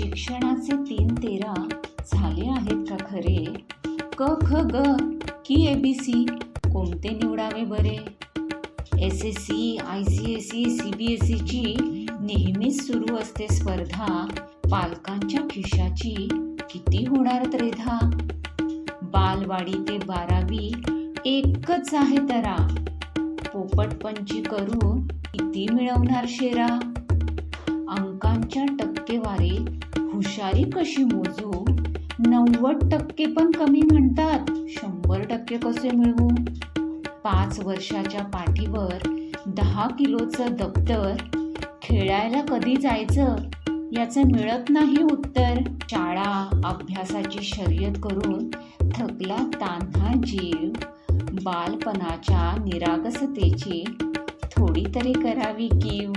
शिक्षणाचे 3 तेरा झाले आहेत का खरे? क ख ग की ABC कोणते निवडावे बरे? SSC, ICSE, CBSEची नेहमीच सुरू असते स्पर्धा. पालकांच्या खिशाची किती होणार त्रेधा? बालवाडी ते 12वी एकच आहे तरा. पोपटपंची करून किती मिळवणार शेरा? अंकांच्या टक्केवारीत हुशारी कशी मोजू? 90% पण कमी म्हणतात, 100% कसे मिळवू? 5 वर्षाच्या पाठीवर 10 किलोचं दप्तर, खेळायला कधी जायचं याचं मिळत नाही उत्तर. शाळा अभ्यासाची शर्यत करून थकला तान्हा जीव. बालपणाच्या निरागसतेची थोडी तरी करावी कीव.